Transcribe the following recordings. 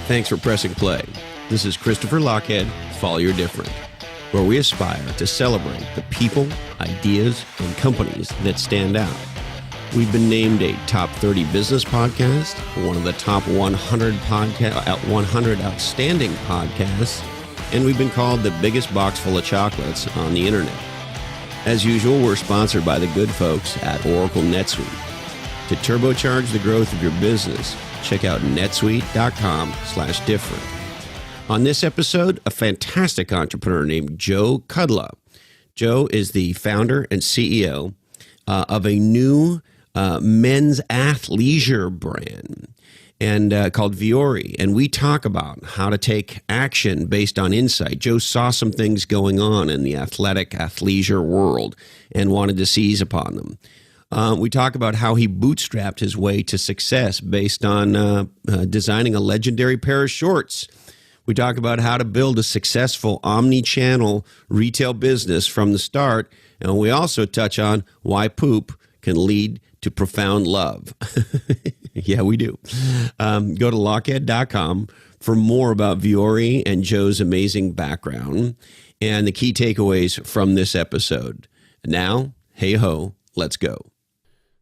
Thanks for pressing play. This is Christopher Lochhead, Follow Your Different, where we aspire to celebrate the people, ideas, and companies that stand out. We've been named a top 30 business podcast, one of the top 100 outstanding podcasts, and we've been called the biggest box full of chocolates on the internet. As usual, we're sponsored by the good folks at Oracle NetSuite. To turbocharge the growth of your business, check out netsuite.com/different. On this episode, a fantastic entrepreneur named Joe Kudla. Joe is the founder and CEO of a new men's athleisure brand and called Vuori. And we talk about how to take action based on insight. Joe saw some things going on in the athleisure world and wanted to seize upon them. We talk about how he bootstrapped his way to success based on designing a legendary pair of shorts. We talk about how to build a successful omni-channel retail business from the start. And we also touch on why poop can lead to profound love. Yeah, we do. Go to lochhead.com for more about Vuori and Joe's amazing background and the key takeaways from this episode. Now, hey ho, let's go.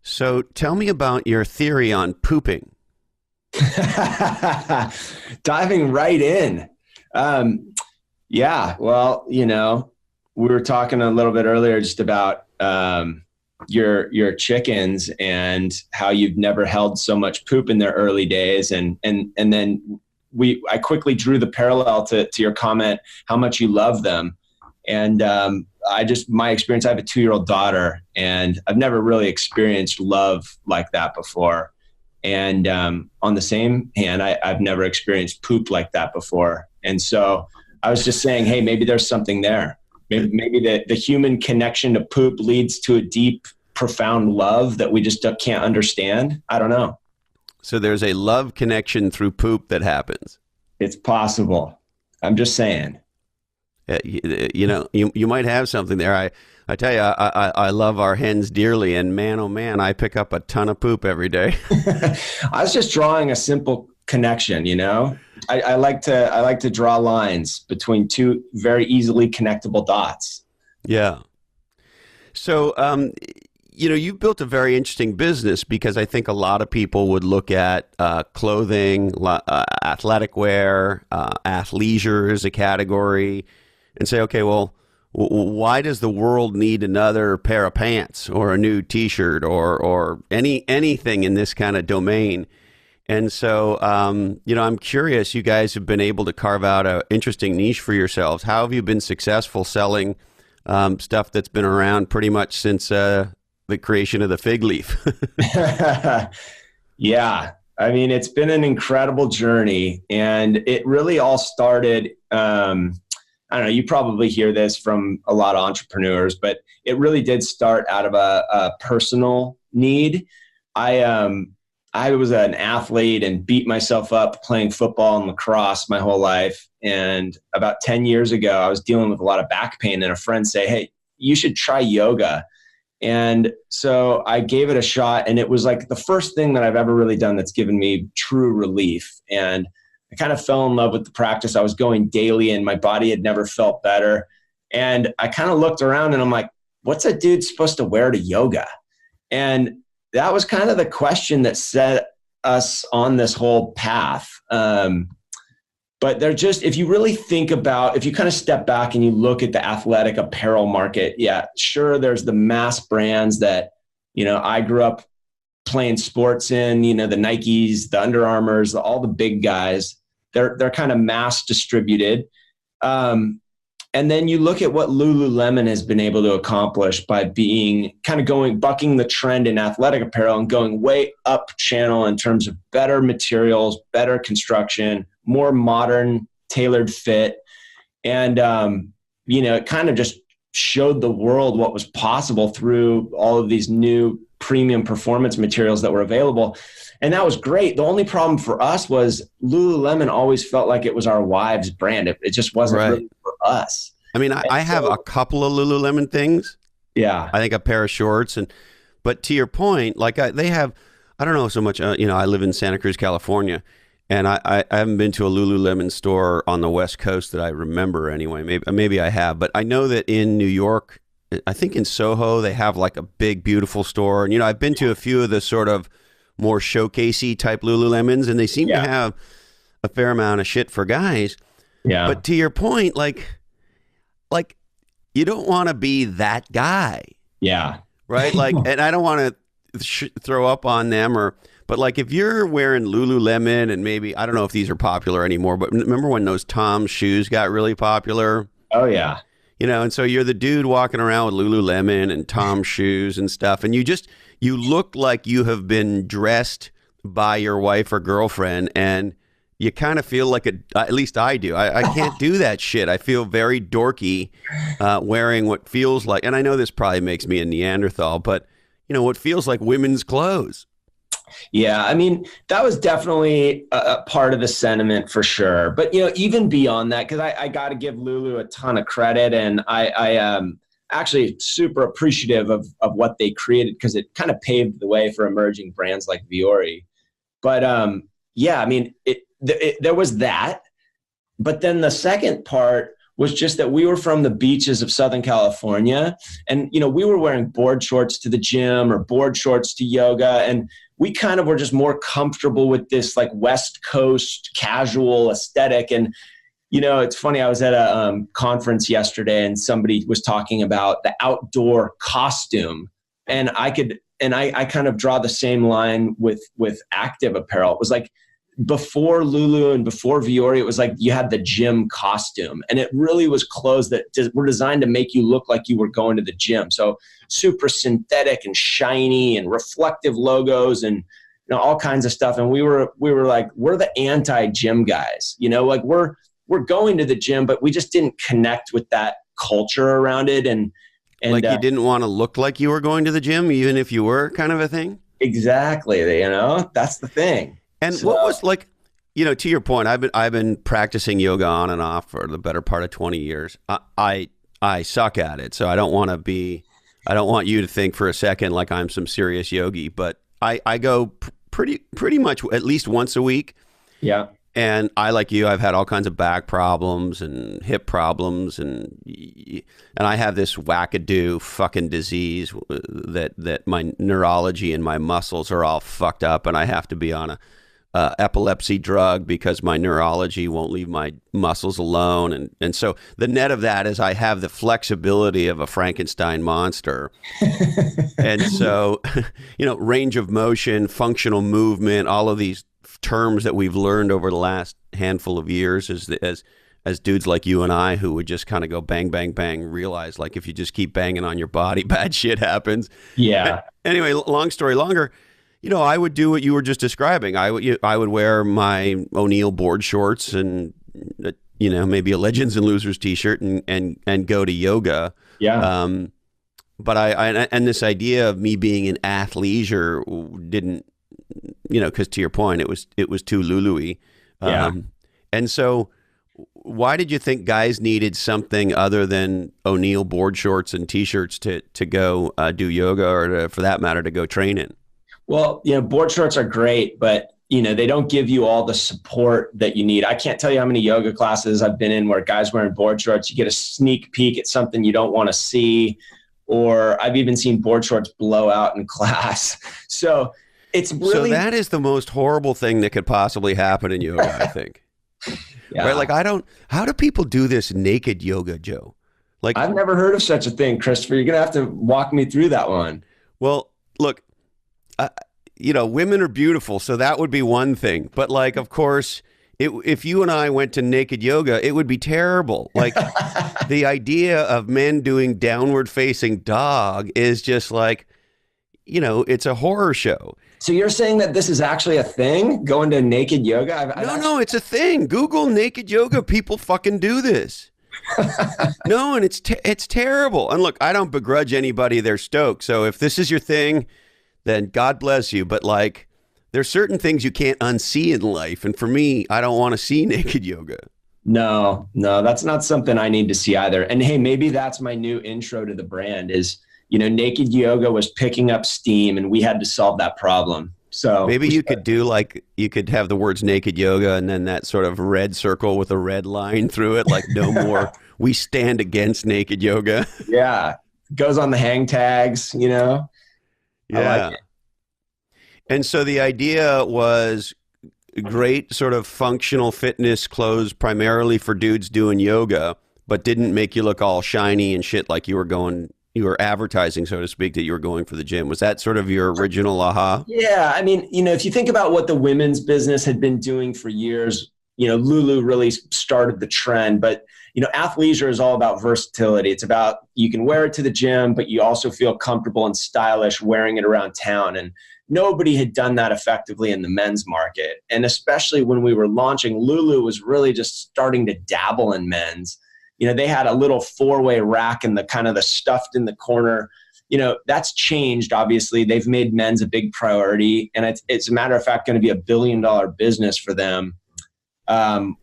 So tell me about your theory on pooping. Diving right in. Yeah, well, we were talking a little bit earlier just about your chickens and how you've never held so much poop in their early days. And then I quickly drew the parallel to your comment, how much you love them. And my experience, I have a 2-year-old daughter, and I've never really experienced love like that before. And on the same hand, I've never experienced poop like that before. And so I was just saying, hey, maybe there's something there. Maybe the human connection to poop leads to a deep, profound love that we just can't understand. I don't know. So there's a love connection through poop that happens. It's possible. I'm just saying. You might have something there. I tell you, I love our hens dearly, and man, oh man, I pick up a ton of poop every day. I was just drawing a simple connection. I like to draw lines between two very easily connectable dots. Yeah. So, you've built a very interesting business because I think a lot of people would look at clothing, athletic wear, athleisure as a category, and say, okay, well, why does the world need another pair of pants or a new T-shirt or anything in this kind of domain? And so, I'm curious, you guys have been able to carve out an interesting niche for yourselves. How have you been successful selling stuff that's been around pretty much since the creation of the fig leaf? Yeah. I mean, it's been an incredible journey, and it really all started, I don't know, you probably hear this from a lot of entrepreneurs, but it really did start out of a personal need. I was an athlete and beat myself up playing football and lacrosse my whole life. And about 10 years ago, I was dealing with a lot of back pain, and a friend said, hey, you should try yoga. And so I gave it a shot, and it was like the first thing that I've ever really done that's given me true relief. And I kind of fell in love with the practice. I was going daily, and my body had never felt better. And I kind of looked around, and I'm like, what's a dude supposed to wear to yoga? And that was kind of the question that set us on this whole path. But they're just, if you really think about, if you kind of step back and you look at the athletic apparel market, yeah, sure, there's the mass brands that, I grew up playing sports in, the Nikes, the Under Armours, all the big guys. They're kind of mass distributed. And then you look at what Lululemon has been able to accomplish by being kind of bucking the trend in athletic apparel and going way up channel in terms of better materials, better construction, more modern, tailored fit. And, it kind of just showed the world what was possible through all of these new premium performance materials that were available. And that was great. The only problem for us was Lululemon always felt like it was our wives' brand. It just wasn't really for us. I mean, I have a couple of Lululemon things. Yeah. I think a pair of shorts. But to your point, like they have, I don't know so much, I live in Santa Cruz, California, And I haven't been to a Lululemon store on the West Coast that I remember anyway. Maybe I have, but I know that in New York, I think in Soho, they have like a big, beautiful store. And, I've been to a few of the sort of more showcasey type Lululemons, and they seem to have a fair amount of shit for guys. Yeah. But to your point, like you don't want to be that guy. Yeah. Right. Like, and I don't want to throw up on them but like if you're wearing Lululemon and maybe, I don't know if these are popular anymore, but remember when those Tom shoes got really popular? Oh yeah. And so you're the dude walking around with Lululemon and Tom shoes and stuff. And you look like you have been dressed by your wife or girlfriend, and you kind of feel like at least I do. I can't do that shit. I feel very dorky wearing what feels like, and I know this probably makes me a Neanderthal, but what feels like women's clothes. Yeah, I mean, that was definitely a part of the sentiment for sure. But, even beyond that, because I got to give Lulu a ton of credit, and I am actually super appreciative of what they created, because it kind of paved the way for emerging brands like Vuori. But yeah, I mean, there was that. But then the second part was just that we were from the beaches of Southern California, and we were wearing board shorts to the gym or board shorts to yoga, and we kind of were just more comfortable with this like West Coast casual aesthetic. And it's funny, I was at a conference yesterday, and somebody was talking about the outdoor costume, and I kind of draw the same line with active apparel. It was like, before Lulu and before Vuori, it was like you had the gym costume, and it really was clothes that were designed to make you look like you were going to the gym. So super synthetic and shiny and reflective logos and all kinds of stuff. And we were like, we're the anti-gym guys, like we're going to the gym, but we just didn't connect with that culture around it. And like you didn't want to look like you were going to the gym, even if you were, kind of a thing. Exactly. That's the thing. And so, what was like, to your point, I've been practicing yoga on and off for the better part of 20 years. I suck at it, so I don't want you to think for a second like I'm some serious yogi, but I go pretty much at least once a week. Yeah. And I, like you, I've had all kinds of back problems and hip problems, and I have this wackadoo fucking disease that my neurology and my muscles are all fucked up, and I have to be on a epilepsy drug because my neurology won't leave my muscles alone. And so the net of that is I have the flexibility of a Frankenstein monster. And so, range of motion, functional movement, all of these terms that we've learned over the last handful of years as dudes like you and I, who would just kind of go bang, bang, bang, realize like if you just keep banging on your body, bad shit happens. Yeah. Anyway, long story longer, I would do what you were just describing. I would wear my O'Neill board shorts and, maybe a Legends and Losers t-shirt and go to yoga. Yeah. But and this idea of me being an athleisure didn't, because to your point, it was too Lulu-y. Yeah. And so why did you think guys needed something other than O'Neill board shorts and t-shirts to go do yoga, or for that matter, to go train in? Well, board shorts are great, but they don't give you all the support that you need. I can't tell you how many yoga classes I've been in where guys wearing board shorts, you get a sneak peek at something you don't want to see, or I've even seen board shorts blow out in class. So it's really... So that is the most horrible thing that could possibly happen in yoga, I think. Yeah. Right? Like how do people do this naked yoga, Joe? Like, I've never heard of such a thing, Christopher. You're going to have to walk me through that one. Well, look, women are beautiful, so that would be one thing. But like, of course, if you and I went to naked yoga, it would be terrible. Like the idea of men doing downward facing dog is just like, it's a horror show. So you're saying that this is actually a thing, going to naked yoga? No, it's a thing. Google naked yoga. People fucking do this. No, and it's terrible. And look, I don't begrudge anybody their stoke. So if this is your thing, then God bless you. But like, there's certain things you can't unsee in life. And for me, I don't want to see naked yoga. No, that's not something I need to see either. And hey, maybe that's my new intro to the brand is, naked yoga was picking up steam and we had to solve that problem. So maybe you could do like, you could have the words naked yoga and then that sort of red circle with a red line through it, like no more, we stand against naked yoga. yeah, goes on the hang tags, I Yeah. like it. And so the idea was great sort of functional fitness clothes primarily for dudes doing yoga, but didn't make you look all shiny and shit like you were advertising, so to speak, that you were going for the gym. Was that sort of your original aha? Yeah. I mean, if you think about what the women's business had been doing for years, Lulu really started the trend, but athleisure is all about versatility. It's about, you can wear it to the gym, but you also feel comfortable and stylish wearing it around town. And nobody had done that effectively in the men's market. And especially when we were launching, Lulu was really just starting to dabble in men's. They had a little 4-way rack and the kind of the stuffed in the corner. That's changed. Obviously, they've made men's a big priority, and it's a matter of fact going to be $1 billion business for them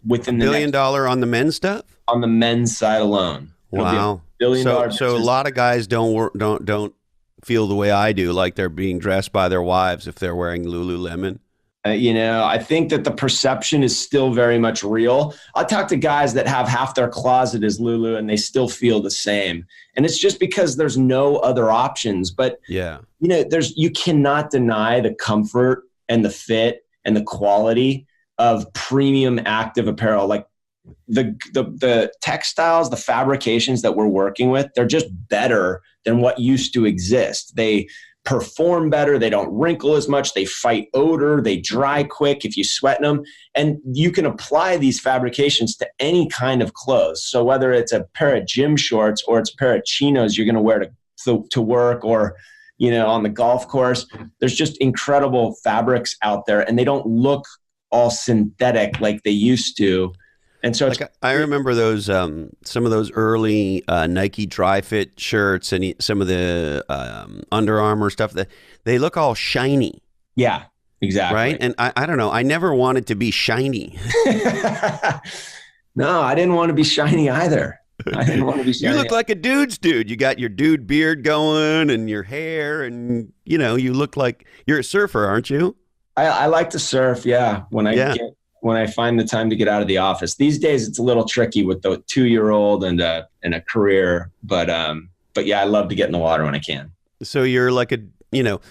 within the $1 billion on the men's stuff, on the men's side alone. Wow, $1 billion. So a lot of guys don't feel the way I do, like they're being dressed by their wives if they're wearing Lululemon. I think that the perception is still very much real. I talk to guys that have half their closet as Lulu and they still feel the same. And it's just because there's no other options. But yeah, you cannot deny the comfort and the fit and the quality of premium active apparel. Like the textiles, the fabrications that we're working with, they're just better than what used to exist. They perform better. They don't wrinkle as much. They fight odor. They dry quick if you sweat in them. And you can apply these fabrications to any kind of clothes. So whether it's a pair of gym shorts or it's a pair of chinos you're going to wear to work or, on the golf course, there's just incredible fabrics out there and they don't look all synthetic like they used to. And so I remember those some of those early Nike dry fit shirts and some of the Under Armour stuff that they look all shiny. Yeah, exactly. Right. And I don't know. I never wanted to be shiny. No, I didn't want to be shiny either. I didn't want to be shiny. You look like a dude's dude. You got your dude beard going and your hair and, you look like you're a surfer, aren't you? I like to surf. Yeah. When I find the time to get out of the office. These days, it's a little tricky with the 2-year-old and a career. But yeah, I love to get in the water when I can. So you're like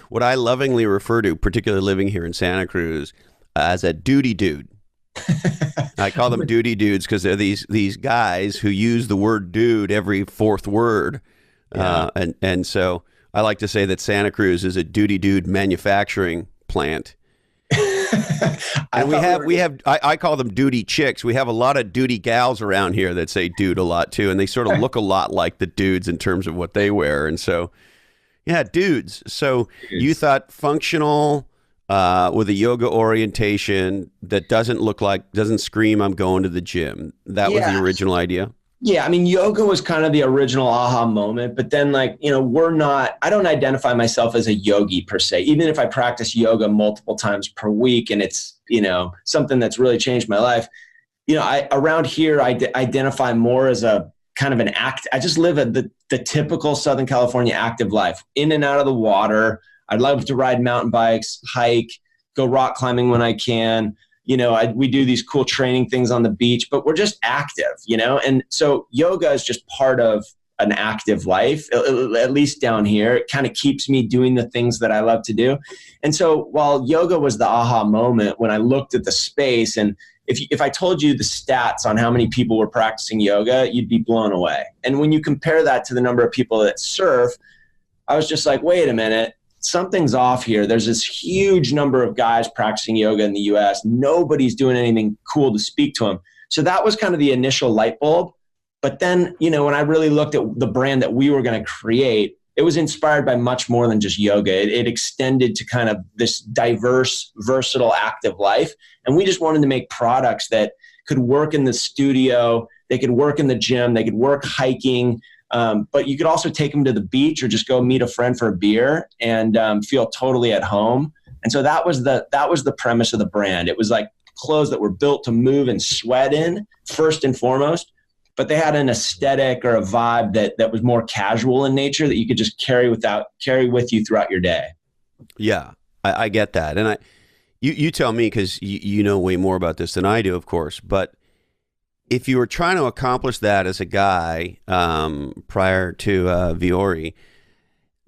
what I lovingly refer to, particularly living here in Santa Cruz, as a duty dude. I call them duty dudes because they're these guys who use the word dude every fourth word. Yeah. And so I like to say that Santa Cruz is a duty dude manufacturing plant. And I call them duty chicks. We have a lot of duty gals around here that say dude a lot too, and they sort of look a lot like the dudes in terms of what they wear. And so, yeah, dudes. So you thought functional with a yoga orientation that doesn't scream I'm going to the gym. That was the original idea. Yeah, I mean, yoga was kind of the original aha moment, but then I don't identify myself as a yogi per se, even if I practice yoga multiple times per week and it's, something that's really changed my life. Around here, I identify more as a kind of an act. I just live the typical Southern California active life, in and out of the water. I'd love to ride mountain bikes, hike, go rock climbing when I can. We do these cool training things on the beach, but we're just active, and so yoga is just part of an active life, at least down here. It kind of keeps me doing the things that I love to do. And so while yoga was the aha moment when I looked at the space, and if I told you the stats on how many people were practicing yoga, you'd be blown away. And when you compare that to the number of people that surf, I was just like, wait a minute. Something's off here. There's this huge number of guys practicing yoga in the US. Nobody's doing anything cool to speak to them. So that was kind of the initial light bulb. But then, when I really looked at the brand that we were going to create, it was inspired by much more than just yoga. It extended to kind of this diverse, versatile, active life. And we just wanted to make products that could work in the studio. They could work in the gym. They could work hiking. But you could also take them to the beach or just go meet a friend for a beer and feel totally at home. And so that was the premise of the brand. It was like clothes that were built to move and sweat in first and foremost, but they had an aesthetic or a vibe that was more casual in nature that you could just carry with you throughout your day. Yeah. I get that. And you tell me, because you know way more about this than I do, of course. But if you were trying to accomplish that as a guy prior to Vuori,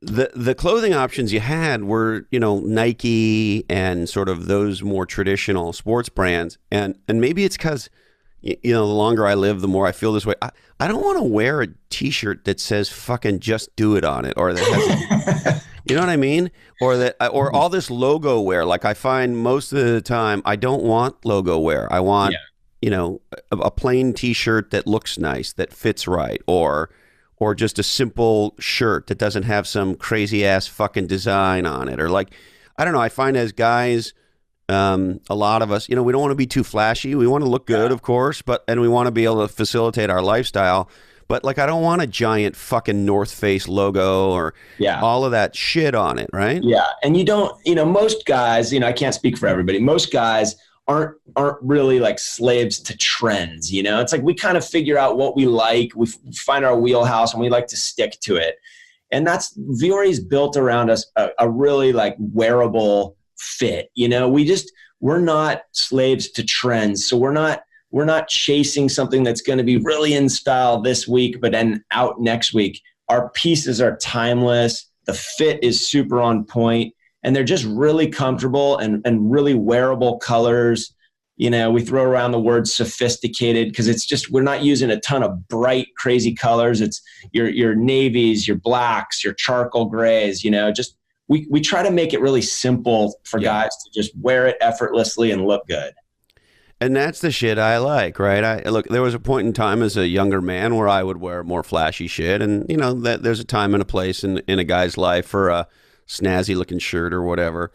the clothing options you had were, Nike and sort of those more traditional sports brands. And maybe it's because, the longer I live, the more I feel this way. I don't want to wear a T-shirt that says fucking just do it on it, or that has you know what I mean? Or all this logo wear. Like, I find most of the time I don't want logo wear. I want, a plain T-shirt that looks nice, that fits right, or just a simple shirt that doesn't have some crazy ass fucking design on it. Or like, I don't know. I find as guys, a lot of us, we don't want to be too flashy. We want to look good, of course, and we want to be able to facilitate our lifestyle. But like, I don't want a giant fucking North Face logo or all of that shit on it, right? Yeah. And you don't, most guys, I can't speak for everybody. Most guys aren't really like slaves to trends. It's like we kind of figure out what we like. We find our wheelhouse and we like to stick to it. And that's Vuori's built around us a really like wearable fit. We're not slaves to trends. So we're not chasing something that's going to be really in style this week, but then out next week. Our pieces are timeless. The fit is super on point, and they're just really comfortable and really wearable colors. We throw around the word sophisticated because it's just, we're not using a ton of bright, crazy colors. It's your navies, your blacks, your charcoal grays, we try to make it really simple for guys to just wear it effortlessly and look good. And that's the shit I like, right? Look, there was a point in time as a younger man where I would wear more flashy shit, and that there's a time and a place in a guy's life for a snazzy looking shirt or whatever.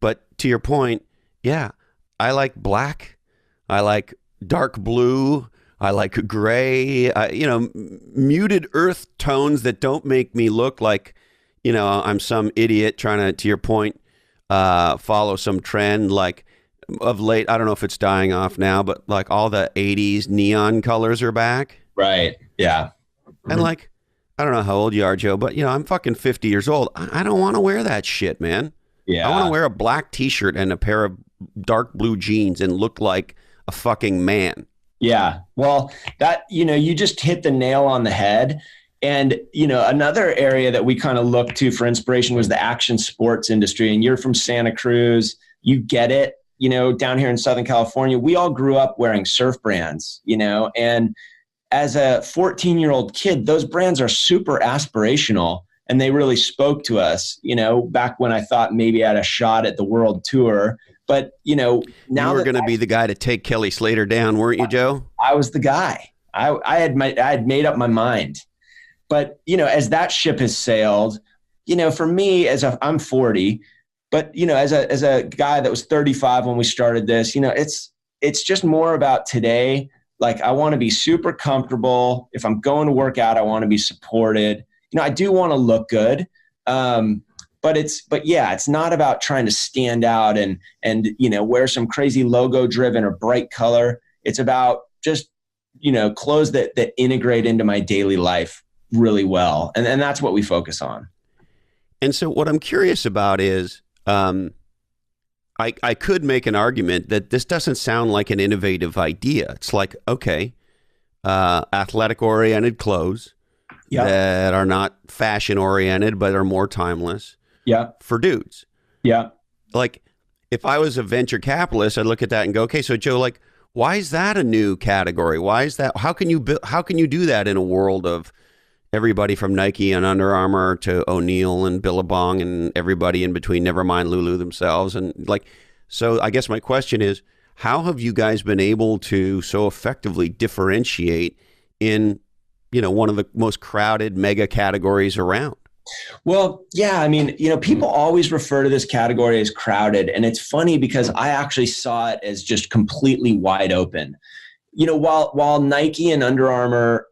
But to your point, I like black, I like dark blue, I like gray, muted earth tones that don't make me look like, I'm some idiot trying to your point, follow some trend. Like, of late, I don't know if it's dying off now, but like all the 80s neon colors are back. Right. Yeah. And like, I don't know how old you are, Joe, but I'm fucking 50 years old. I don't want to wear that shit, man. Yeah. I want to wear a black T-shirt and a pair of dark blue jeans and look like a fucking man. Yeah. Well, that, you just hit the nail on the head. And, another area that we kind of looked to for inspiration was the action sports industry. And you're from Santa Cruz, you get it. Down here in Southern California, we all grew up wearing surf brands, and as a 14-year-old kid, those brands are super aspirational and they really spoke to us, back when I thought maybe I had a shot at the world tour. But, now you were going to be the guy to take Kelly Slater down, weren't you, Joe? I was the guy. I had made up my mind. But, as that ship has sailed, for me, I'm 40, but, as a guy that was 35 when we started this, it's just more about today. Like, I want to be super comfortable. If I'm going to work out, I want to be supported. I do want to look good. But it's not about trying to stand out and wear some crazy logo driven or bright color. It's about just, clothes that integrate into my daily life really well. And that's what we focus on. And so what I'm curious about is, I could make an argument that this doesn't sound like an innovative idea. It's like, okay, athletic oriented clothes that are not fashion oriented, but are more timeless for dudes. Yeah. Like, if I was a venture capitalist, I'd look at that and go, okay, so Joe, like, why is that a new category? Why is that? How can you do that in a world of everybody from Nike and Under Armour to O'Neill and Billabong and everybody in between, never mind Lulu themselves? And like, so I guess my question is, how have you guys been able to so effectively differentiate in, one of the most crowded mega categories around? Well, yeah, I mean, people always refer to this category as crowded. And it's funny because I actually saw it as just completely wide open. While Nike and Under Armour,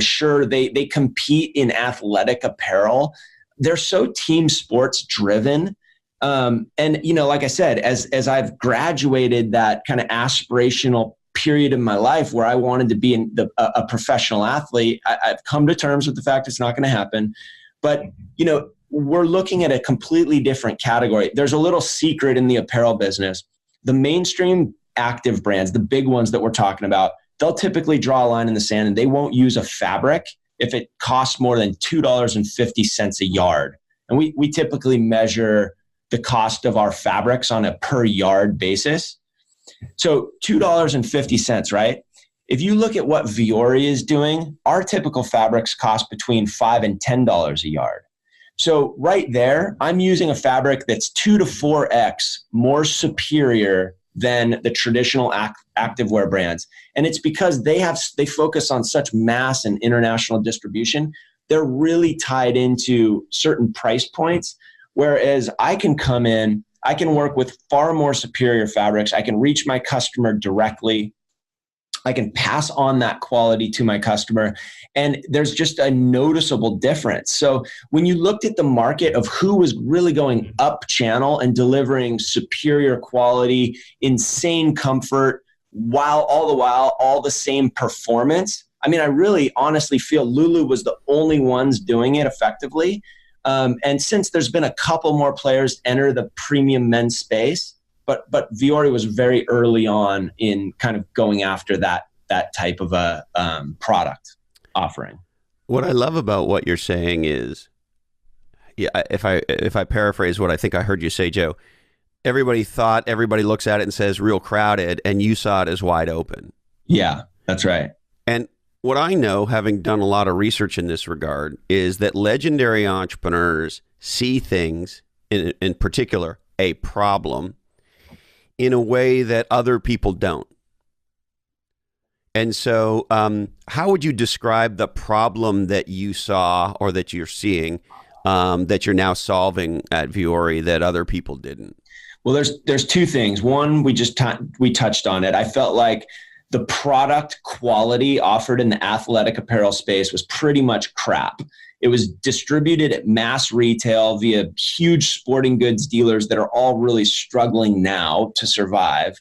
sure, they compete in athletic apparel, they're so team sports driven. And, like I said, as I've graduated that kind of aspirational period in my life where I wanted to be a professional athlete, I've come to terms with the fact it's not going to happen. But, we're looking at a completely different category. There's a little secret in the apparel business. The mainstream active brands, the big ones that we're talking about, they'll typically draw a line in the sand and they won't use a fabric if it costs more than $2.50 a yard. And we typically measure the cost of our fabrics on a per yard basis. So $2.50, right? If you look at what Vuori is doing, our typical fabrics cost between $5 and $10 a yard. So right there, I'm using a fabric that's 2 to 4x more superior than the traditional activewear brands. And it's because they focus on such mass and international distribution. They're really tied into certain price points, whereas I can come in, I can work with far more superior fabrics. I can reach my customer directly. I can pass on that quality to my customer. And there's just a noticeable difference. So when you looked at the market of who was really going up channel and delivering superior quality, insane comfort, while all the same performance, I mean, I really honestly feel Lulu was the only ones doing it effectively. And since there's been a couple more players enter the premium men's space, but Vuori was very early on in kind of going after that type of a product offering. What I love about what you're saying is, yeah, if I paraphrase what I think I heard you say, Joe, everybody looks at it and says real crowded, and you saw it as wide open. Yeah, that's right. And what I know, having done a lot of research in this regard, is that legendary entrepreneurs see things, in particular, a problem, in a way that other people don't. And so how would you describe the problem that you saw or that you're seeing that you're now solving at Vuori that other people didn't? Well, there's two things. One, we touched on it. I felt like the product quality offered in the athletic apparel space was pretty much crap. It was distributed at mass retail via huge sporting goods dealers that are all really struggling now to survive.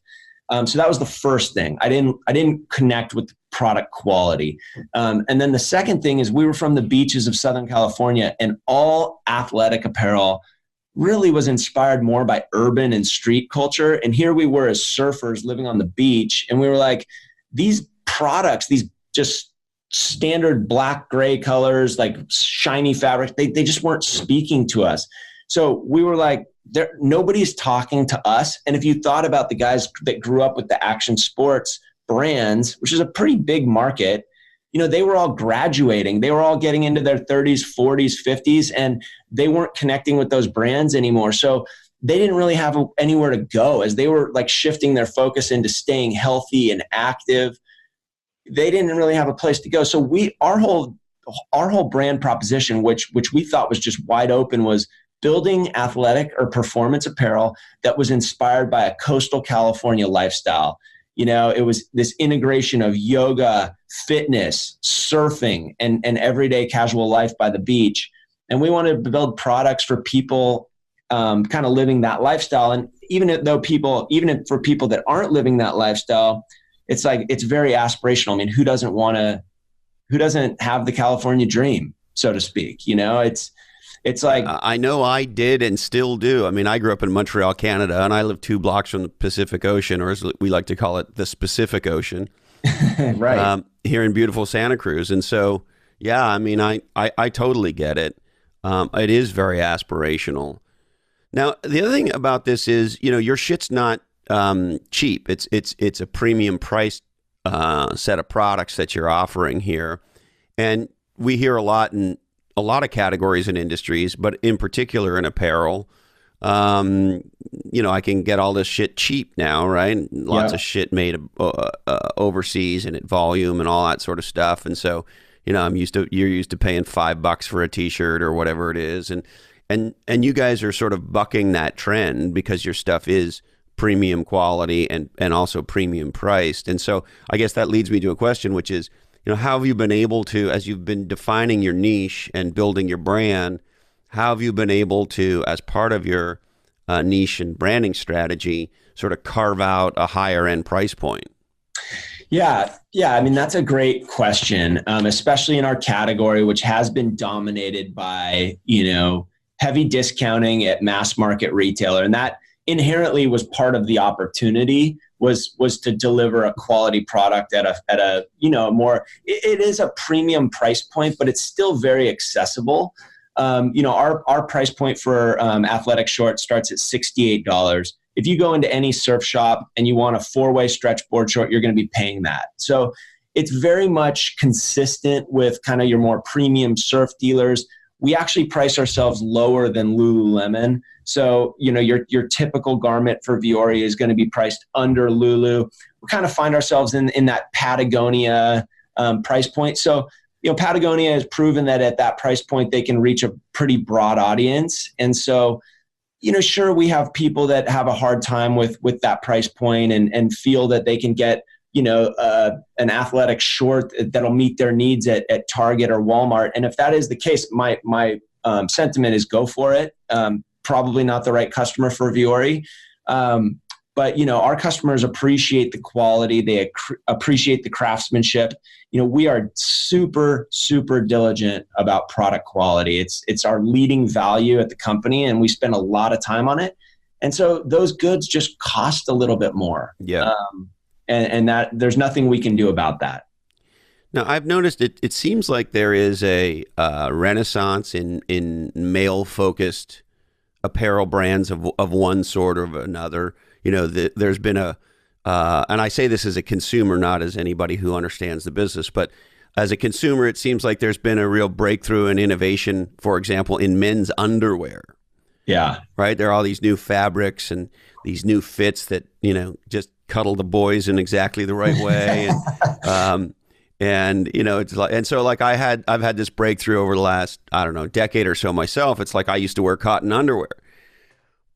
So that was the first thing. I didn't connect with the product quality. And then the second thing is we were from the beaches of Southern California, and all athletic apparel really was inspired more by urban and street culture. And here we were as surfers living on the beach, and we were like, these products, these just standard black, gray colors, like shiny fabric, they just weren't speaking to us. So we were like, nobody's talking to us. And if you thought about the guys that grew up with the action sports brands, which is a pretty big market, you know, they were all graduating. They were all getting into their 30s, 40s, 50s, and they weren't connecting with those brands anymore. So they didn't really have anywhere to go as they were like shifting their focus into staying healthy and active. They didn't really have a place to go. So our whole brand proposition, which we thought was just wide open, was building athletic or performance apparel that was inspired by a coastal California lifestyle. You know, it was this integration of yoga, fitness, surfing, and everyday casual life by the beach. And we wanted to build products for people kind of living that lifestyle. And even for people that aren't living that lifestyle, it's like, it's very aspirational. I mean, who doesn't have the California dream, so to speak? You know, it's like, I know I did and still do. I mean, I grew up in Montreal, Canada, and I live 2 blocks from the Pacific Ocean, or as we like to call it, the Pacific Ocean, right? Here in beautiful Santa Cruz. And so, yeah, I mean, I totally get it. It is very aspirational. Now, the other thing about this is, you know, your shit's not cheap. It's a premium priced set of products that you're offering here, and we hear a lot in a lot of categories and industries, but in particular in apparel, you know, I can get all this shit cheap now, right? Lots of shit made overseas and at volume and all that sort of stuff. And so, you know, you're used to paying $5 for a t-shirt or whatever it is. And you guys are sort of bucking that trend because your stuff is premium quality and also premium priced. And so I guess that leads me to a question, which is, you know, how have you been able to, as you've been defining your niche and building your brand, how have you been able to, as part of your niche and branding strategy, sort of carve out a higher end price point? Yeah. I mean, that's a great question, especially in our category, which has been dominated by, you know, heavy discounting at mass market retailer. And that inherently was part of the opportunity, was to deliver a quality product at a more, it is a premium price point, but it's still very accessible. Our price point for athletic shorts starts at $68. If you go into any surf shop and you want a 4-way stretch board short, you're going to be paying that. So it's very much consistent with kind of your more premium surf dealers. We actually price ourselves lower than Lululemon. So, your typical garment for Vuori is going to be priced under Lulu. We kind of find ourselves in that Patagonia price point. So, Patagonia has proven that at that price point, they can reach a pretty broad audience. And so, sure, we have people that have a hard time with that price point and feel that they can get, an athletic short that'll meet their needs at Target or Walmart. And if that is the case, my sentiment is go for it. Probably not the right customer for Vuori. But, our customers appreciate the quality. They appreciate the craftsmanship. We are super, super diligent about product quality. It's our leading value at the company, and we spend a lot of time on it. And so those goods just cost a little bit more. Yeah. And that there's nothing we can do about that. Now, I've noticed it seems like there is a renaissance in male-focused apparel brands of one sort or another. There's been and I say this as a consumer, not as anybody who understands the business, but as a consumer, it seems like there's been a real breakthrough and innovation, for example, in men's underwear. Yeah. Right? There are all these new fabrics and these new fits that, just cuddle the boys in exactly the right way. And it's like, and so like I've had this breakthrough over the last, decade or so myself. It's like I used to wear cotton underwear.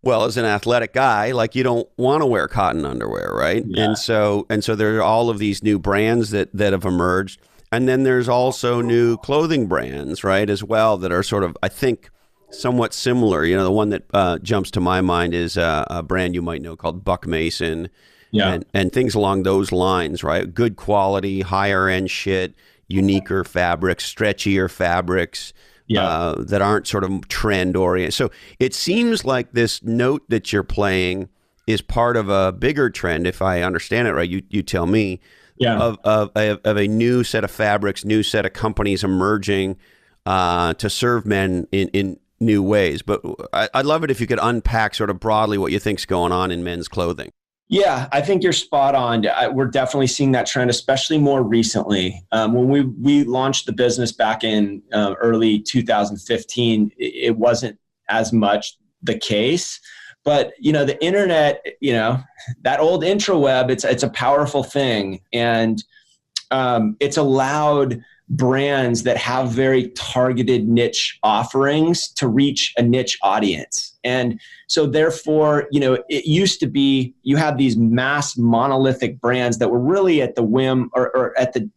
Well, as an athletic guy, like you don't want to wear cotton underwear, right? Yeah. And so there are all of these new brands that have emerged. And then there's also new clothing brands, right, as well, that are sort of, I think, somewhat similar. The one that jumps to my mind is a brand you might know called Buck Mason. Yeah. And things along those lines, right? Good quality, higher end shit, uniquer fabrics, stretchier fabrics. Yeah. That aren't sort of trend oriented. So it seems like this note that you're playing is part of a bigger trend, if I understand it right. You tell me. Yeah. Of a new set of fabrics, new set of companies emerging to serve men in new ways. But I'd love it if you could unpack sort of broadly what you think's going on in men's clothing. Yeah, I think you're spot on. We're definitely seeing that trend, especially more recently. When we launched the business back in early 2015, it wasn't as much the case. But, the internet, that old intraweb, it's a powerful thing. And it's allowed brands that have very targeted niche offerings to reach a niche audience. And so therefore, it used to be you had these mass monolithic brands that were really at the whim or at the,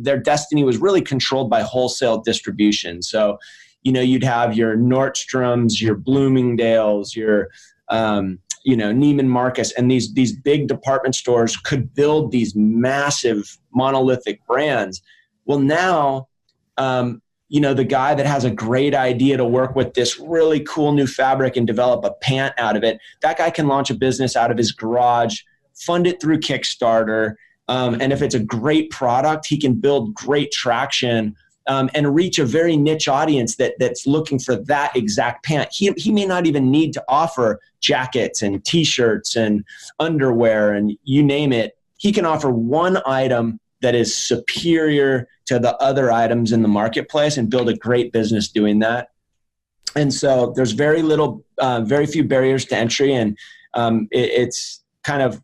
their destiny was really controlled by wholesale distribution. So, you'd have your Nordstroms, your Bloomingdale's, your, Neiman Marcus, and these big department stores could build these massive monolithic brands. Well, now, the guy that has a great idea to work with this really cool new fabric and develop a pant out of it, that guy can launch a business out of his garage, fund it through Kickstarter. And if it's a great product, he can build great traction and reach a very niche audience that's looking for that exact pant. He may not even need to offer jackets and T-shirts and underwear and you name it. He can offer one item that is superior to the other items in the marketplace and build a great business doing that. And so there's very few barriers to entry, and it's kind of,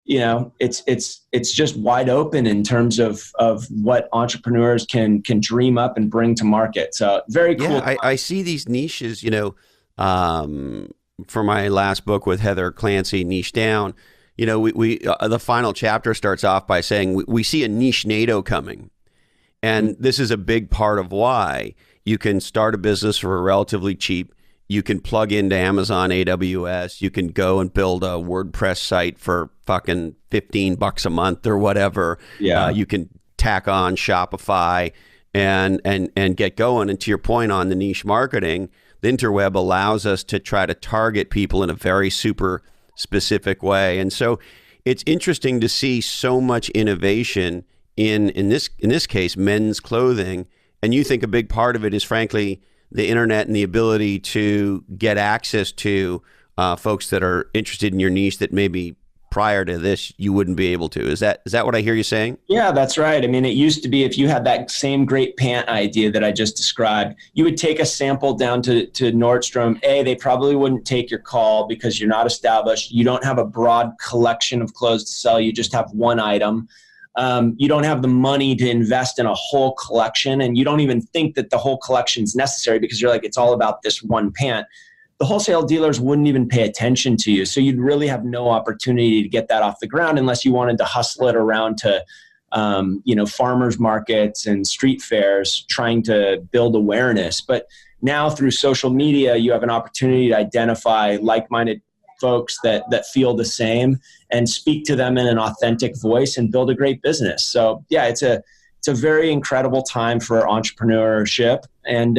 it's just wide open in terms of what entrepreneurs can dream up and bring to market. So very cool. Yeah, I see these niches, for my last book with Heather Clancy, Niche Down. We the final chapter starts off by saying we see a niche NATO coming. And this is a big part of why you can start a business for relatively cheap. You can plug into Amazon AWS. You can go and build a WordPress site for fucking $15 a month or whatever. Yeah. You can tack on Shopify and get going. And to your point on the niche marketing, the interweb allows us to try to target people in a very super specific way. And so it's interesting to see so much innovation in this case, men's clothing. And you think a big part of it is, frankly, the internet and the ability to get access to folks that are interested in your niche that maybe prior to this you wouldn't be able to. Is that what I hear you saying? Yeah, that's right. I mean, it used to be if you had that same great pant idea that I just described, you would take a sample down to Nordstrom. They probably wouldn't take your call because you're not established. You don't have a broad collection of clothes to sell. You just have one item. You don't have the money to invest in a whole collection, and you don't even think that the whole collection is necessary because you're like, it's all about this one pant. The wholesale dealers wouldn't even pay attention to you. So you'd really have no opportunity to get that off the ground unless you wanted to hustle it around to, farmers markets and street fairs trying to build awareness. But now through social media, you have an opportunity to identify like-minded folks that feel the same and speak to them in an authentic voice and build a great business. So yeah, it's a very incredible time for entrepreneurship. And,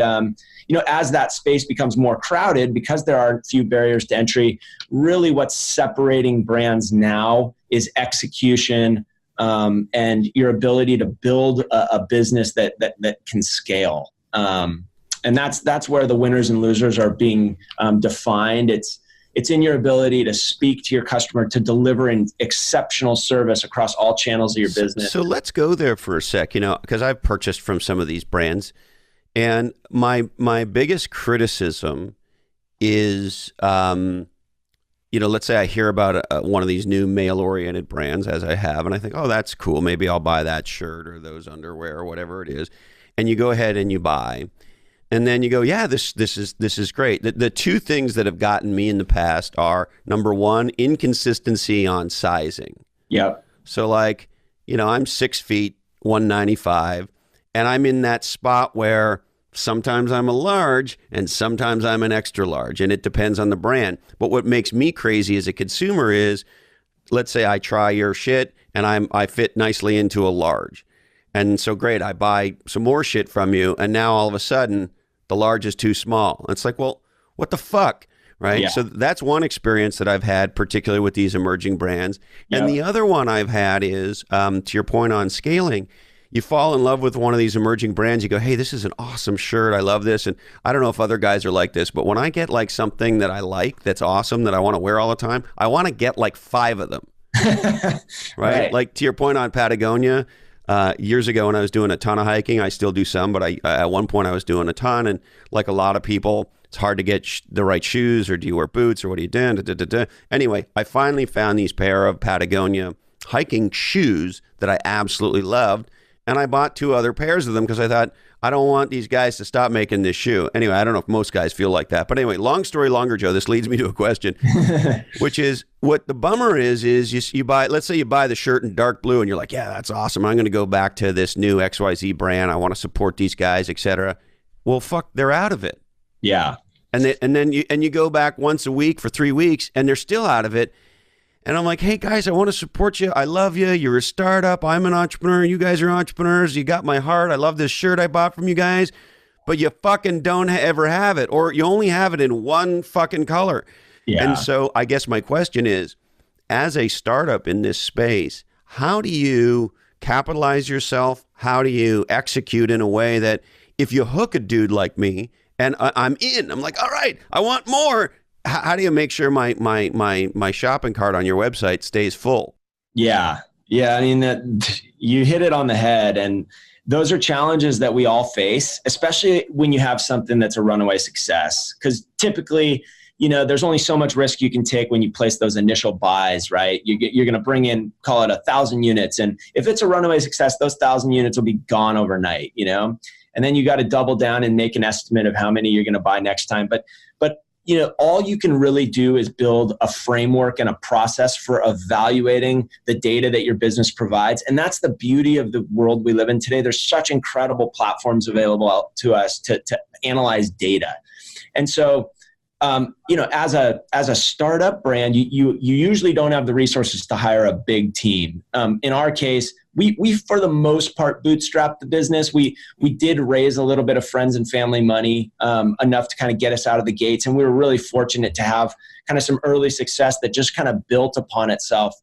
as that space becomes more crowded, because there are a few barriers to entry, really what's separating brands now is execution and your ability to build a business that can scale. And that's where the winners and losers are being defined. It's in your ability to speak to your customer, to deliver an exceptional service across all channels of your business. So let's go there for a sec, because I've purchased from some of these brands. And my biggest criticism is, let's say I hear about one of these new male-oriented brands, as I have, and I think, oh, that's cool. Maybe I'll buy that shirt or those underwear or whatever it is. And you go ahead and you buy. And then you go, yeah, this is great. The two things that have gotten me in the past are, number one, inconsistency on sizing. Yep. So I'm 6 feet, 195, and I'm in that spot where sometimes I'm a large and sometimes I'm an extra large, and it depends on the brand. But what makes me crazy as a consumer is, let's say I try your shit and I fit nicely into a large. And so great, I buy some more shit from you, and now all of a sudden the large is too small. It's like, well, what the fuck, right? Yeah. So that's one experience that I've had, particularly with these emerging brands. Yeah. And the other one I've had is, to your point on scaling, you fall in love with one of these emerging brands. You go, hey, this is an awesome shirt. I love this. And I don't know if other guys are like this, but when I get something that I like, that's awesome, that I want to wear all the time, I want to get 5 of them, right? Like to your point on Patagonia, years ago when I was doing a ton of hiking, I still do some, but at one point I was doing a ton, and like a lot of people, it's hard to get the right shoes, or do you wear boots, or what are you doing? Anyway, I finally found these pair of Patagonia hiking shoes that I absolutely loved, and I bought 2 other pairs of them because I thought, I don't want these guys to stop making this shoe. Anyway, I don't know if most guys feel like that. But anyway, long story longer, Joe, this leads me to a question, which is, what the bummer is you buy, let's say you buy the shirt in dark blue and you're like, yeah, that's awesome. I'm going to go back to this new XYZ brand. I want to support these guys, etc. Well, fuck, they're out of it. Yeah. And then you go back once a week for 3 weeks and they're still out of it. And I'm like, hey, guys, I want to support you. I love you. You're a startup. I'm an entrepreneur. You guys are entrepreneurs. You got my heart. I love this shirt I bought from you guys. But you fucking don't ever have it. Or you only have it in one fucking color. Yeah. And so I guess my question is, as a startup in this space, how do you capitalize yourself? How do you execute in a way that if you hook a dude like me and I'm in, I'm like, all right, I want more. How do you make sure my shopping cart on your website stays full? Yeah. I mean, you hit it on the head, and those are challenges that we all face, especially when you have something that's a runaway success. Because typically, there's only so much risk you can take when you place those initial buys, right? You're going to bring in, call it 1,000 units. And if it's a runaway success, those 1,000 units will be gone overnight, and then you got to double down and make an estimate of how many you're going to buy next time. But all you can really do is build a framework and a process for evaluating the data that your business provides. And that's the beauty of the world we live in today. There's such incredible platforms available to us to analyze data. And so As a startup brand, you usually don't have the resources to hire a big team. In our case, we for the most part bootstrapped the business. We did raise a little bit of friends and family money, enough to kind of get us out of the gates, and we were really fortunate to have kind of some early success that just kind of built upon itself.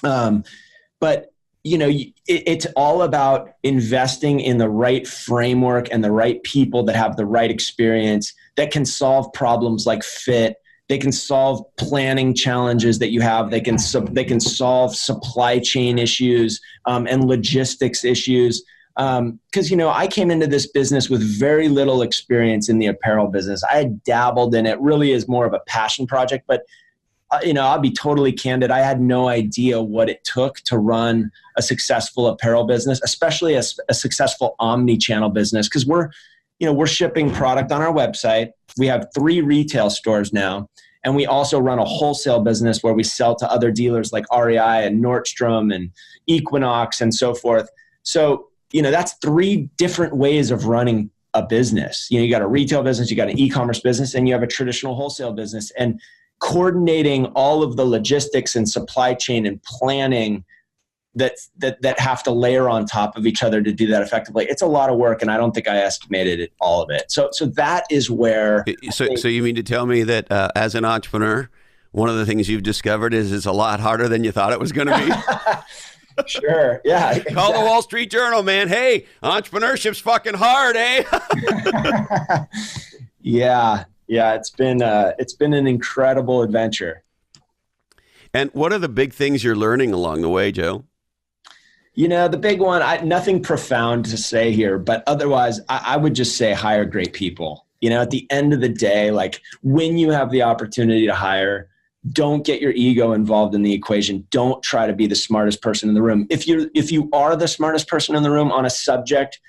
But it's all about investing in the right framework and the right people that have the right experience that can solve problems like fit. They can solve planning challenges that you have. They can solve supply chain issues and logistics issues. Because I came into this business with very little experience in the apparel business. I had dabbled in it. Really is more of a passion project, but I'll be totally candid. I had no idea what it took to run a successful apparel business, especially a successful omni-channel business, because we're shipping product on our website. We have 3 retail stores now, and we also run a wholesale business where we sell to other dealers like REI and Nordstrom and Equinox and so forth. So, that's 3 different ways of running a business. You got a retail business, you got an e-commerce business, and you have a traditional wholesale business. And coordinating all of the logistics and supply chain and planning that have to layer on top of each other to do that effectively. It's a lot of work, and I don't think I estimated all of it. So that is where. So you mean to tell me that as an entrepreneur, one of the things you've discovered is it's a lot harder than you thought it was going to be? Sure. Yeah. Exactly. Call the Wall Street Journal, man. Hey, entrepreneurship's fucking hard, eh? Yeah. Yeah, it's been an incredible adventure. And what are the big things you're learning along the way, Joe? The big one, nothing profound to say here, but otherwise, I would just say hire great people. At the end of the day, like when you have the opportunity to hire, don't get your ego involved in the equation. Don't try to be the smartest person in the room. If you are the smartest person in the room on a subject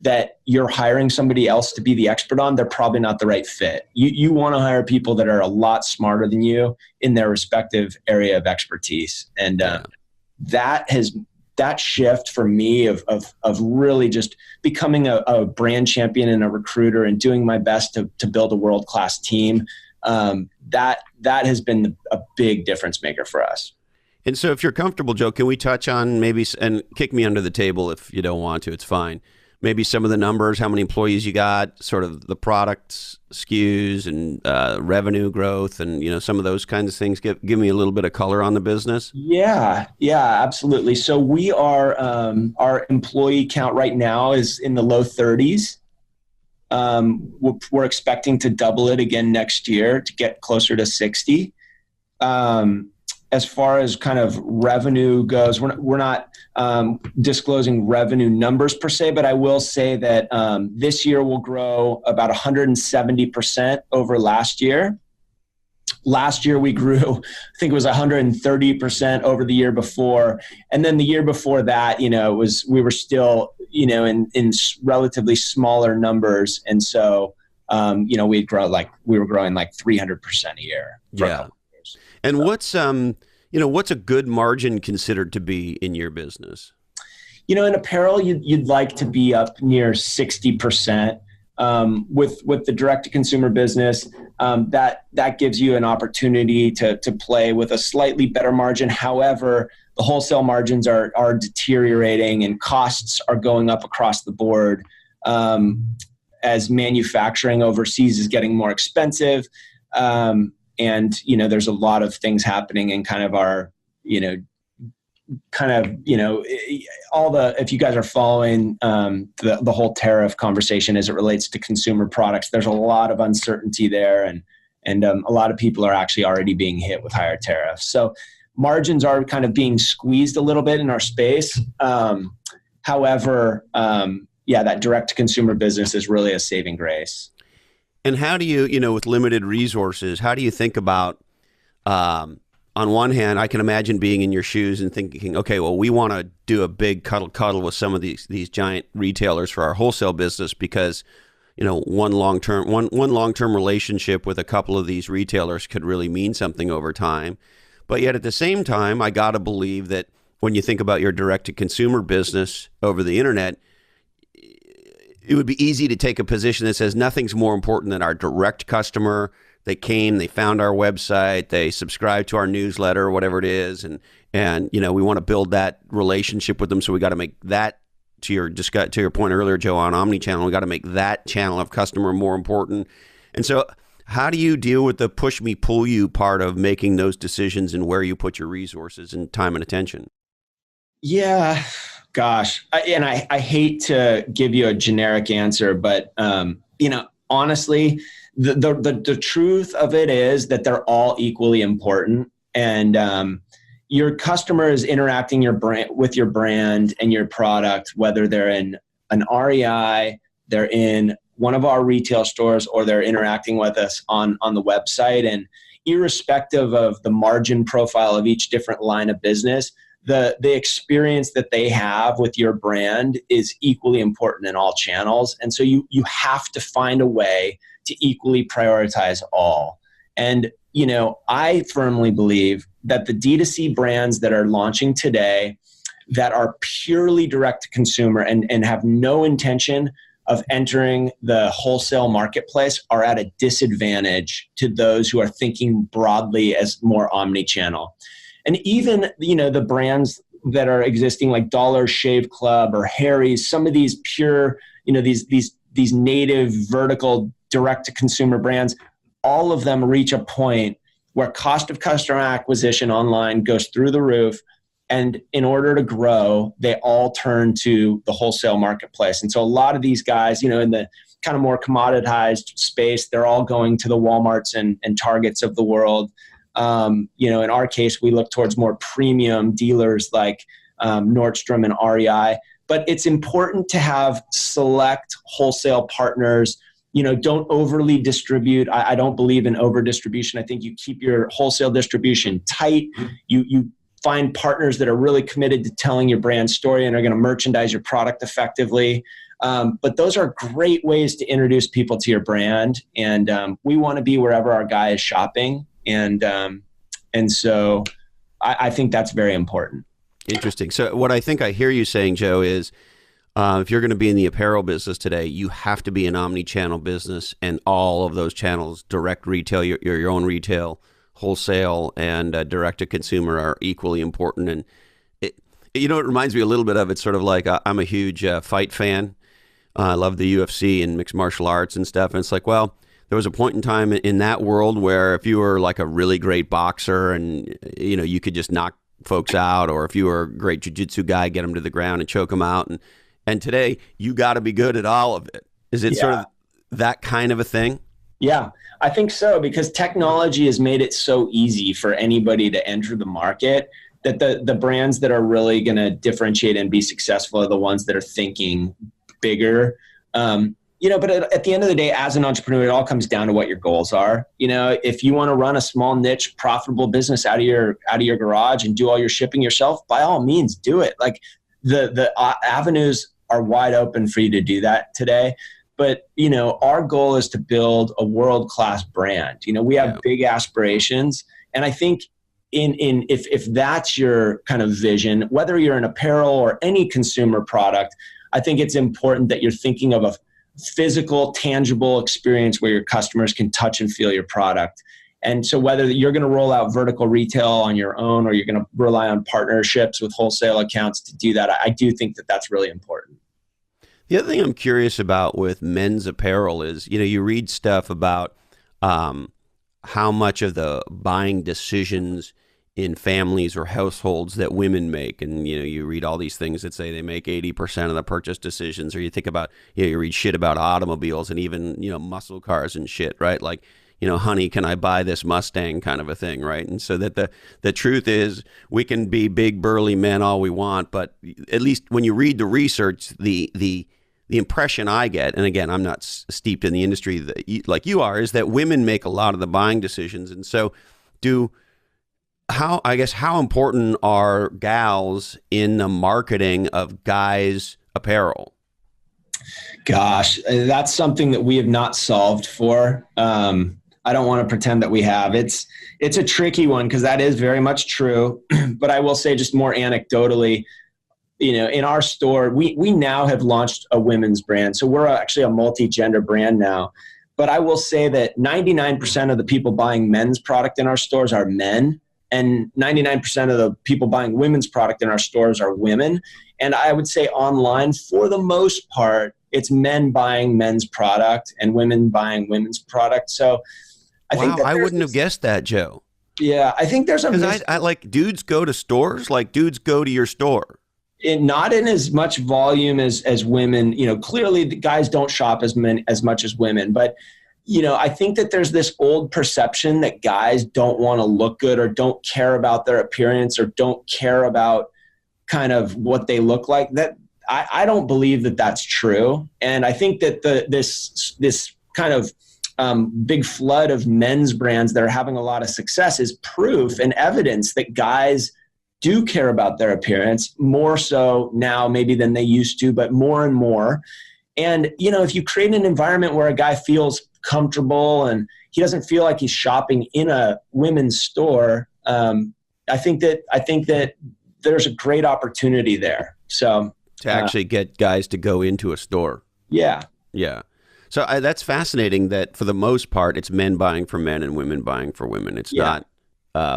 that you're hiring somebody else to be the expert on, they're probably not the right fit. You want to hire people that are a lot smarter than you in their respective area of expertise. And that shift for me of really just becoming a brand champion and a recruiter and doing my best to build a world-class team, that has been a big difference maker for us. And so if you're comfortable, Joe, can we touch on maybe, and kick me under the table if you don't want to, it's fine. Maybe some of the numbers, how many employees you got, sort of the products, SKUs, and revenue growth, and some of those kinds of things. Give me a little bit of color on the business. Yeah, absolutely. So we are our employee count right now is in the low 30s. We're expecting to double it again next year to get closer to 60. As far as kind of revenue goes, we're not disclosing revenue numbers per se, but I will say that this year will grow about 170% over last year. Last year we grew, I think it was 130% over the year before, and then the year before that, we were still, in relatively smaller numbers, and so we were growing like 300% a year. Yeah. And what's a good margin considered to be in your business? In apparel, you'd like to be up near 60%. With the direct-to-consumer business, that gives you an opportunity to play with a slightly better margin. However, the wholesale margins are deteriorating and costs are going up across the board as manufacturing overseas is getting more expensive. And, there's a lot of things happening in kind of our, if you guys are following the whole tariff conversation as it relates to consumer products, there's a lot of uncertainty there. And a lot of people are actually already being hit with higher tariffs. So margins are kind of being squeezed a little bit in our space. However, that direct-to-consumer business is really a saving grace. And how do you, with limited resources, how do you think about, on one hand, I can imagine being in your shoes and thinking, okay, well, we want to do a big cuddle with some of these giant retailers for our wholesale business because, one long-term relationship with a couple of these retailers could really mean something over time. But yet at the same time, I got to believe that when you think about your direct-to-consumer business over the internet, it would be easy to take a position that says nothing's more important than our direct customer, they came, they found our website, they subscribed to our newsletter, whatever it is, and we want to build that relationship with them. So we got to make that, to your point earlier, Joe, on omni-channel, we got to make that channel of customer more important. And so how do you deal with the push me, pull you part of making those decisions and where you put your resources and time and attention? Yeah, gosh. I hate to give you a generic answer, but, honestly, the truth of it is that they're all equally important. And your customer is interacting with your brand and your product, whether they're in an REI, they're in one of our retail stores, or they're interacting with us on the website. And irrespective of the margin profile of each different line of business, the experience that they have with your brand is equally important in all channels. And so you have to find a way to equally prioritize all. And, I firmly believe that the D2C brands that are launching today that are purely direct to consumer and have no intention of entering the wholesale marketplace are at a disadvantage to those who are thinking broadly as more omni-channel. And even, the brands that are existing like Dollar Shave Club or Harry's, some of these pure, these native vertical direct to consumer brands, all of them reach a point where cost of customer acquisition online goes through the roof. And in order to grow, they all turn to the wholesale marketplace. And so a lot of these guys, in the kind of more commoditized space, they're all going to the Walmarts and Targets of the world. In our case, we look towards more premium dealers like Nordstrom and REI. But it's important to have select wholesale partners. Don't overly distribute. I don't believe in over distribution. I think you keep your wholesale distribution tight. You find partners that are really committed to telling your brand story and are going to merchandise your product effectively. But those are great ways to introduce people to your brand. And we want to be wherever our guy is shopping. And so I think that's very important. Interesting. So what I think I hear you saying, Joe, is if you're going to be in the apparel business today, you have to be an omni-channel business, and all of those channels, direct retail, your own retail, wholesale, and direct to consumer are equally important. And it reminds me a little bit of, it's sort of like I'm a huge fight fan. I love the UFC and mixed martial arts and stuff. And it's like, well, there was a point in time in that world where if you were like a really great boxer and, you could just knock folks out, or if you were a great jiu-jitsu guy, get them to the ground and choke them out. And today you got to be good at all of it. Is it sort of that kind of a thing? Yeah, I think so, because technology has made it so easy for anybody to enter the market that the brands that are really going to differentiate and be successful are the ones that are thinking bigger. But at the end of the day, as an entrepreneur, it all comes down to what your goals are. If you want to run a small niche, profitable business out of your garage and do all your shipping yourself, by all means, do it. Like the avenues are wide open for you to do that today. But, our goal is to build a world-class brand. We have big aspirations. And I think if that's your kind of vision, whether you're an apparel or any consumer product, I think it's important that you're thinking of a physical, tangible experience where your customers can touch and feel your product. And so whether you're going to roll out vertical retail on your own or you're going to rely on partnerships with wholesale accounts to do that, I do think that that's really important. The other thing I'm curious about with men's apparel is, you read stuff about how much of the buying decisions in families or households that women make. And, you read all these things that say they make 80% of the purchase decisions, or you think about, you read shit about automobiles and even, muscle cars and shit, right? Like, honey, can I buy this Mustang kind of a thing, right? And so that the truth is we can be big, burly men all we want, but at least when you read the research, the impression I get, and again, I'm not steeped in the industry like you are, is that women make a lot of the buying decisions. And so how important are gals in the marketing of guys' apparel? Gosh, that's something that we have not solved for. I don't want to pretend that we have. It's a tricky one because that is very much true. But I will say, just more anecdotally, in our store, we now have launched a women's brand. So we're actually a multi-gender brand now. But I will say that 99% of the people buying men's product in our stores are men, and 99% of the people buying women's product in our stores are women. And I would say online, for the most part, it's men buying men's product and women buying women's product. So I think that I wouldn't have guessed that, Joe. Yeah, I think there's a because I like dudes go to stores, like dudes go to your store. Not in as much volume as women. You know, clearly the guys don't shop as much as women, but you know, I think that there's this old perception that guys don't want to look good or don't care about their appearance or don't care about kind of what they look like. That I don't believe that that's true. And I think that this kind of big flood of men's brands that are having a lot of success is proof and evidence that guys do care about their appearance more so now maybe than they used to, but more and more. And, you know, if you create an environment where a guy feels comfortable and he doesn't feel like he's shopping in a women's store, I think that there's a great opportunity there. So to actually get guys to go into a store. Yeah. Yeah. So that's fascinating that for the most part, it's men buying for men and women buying for women. It's not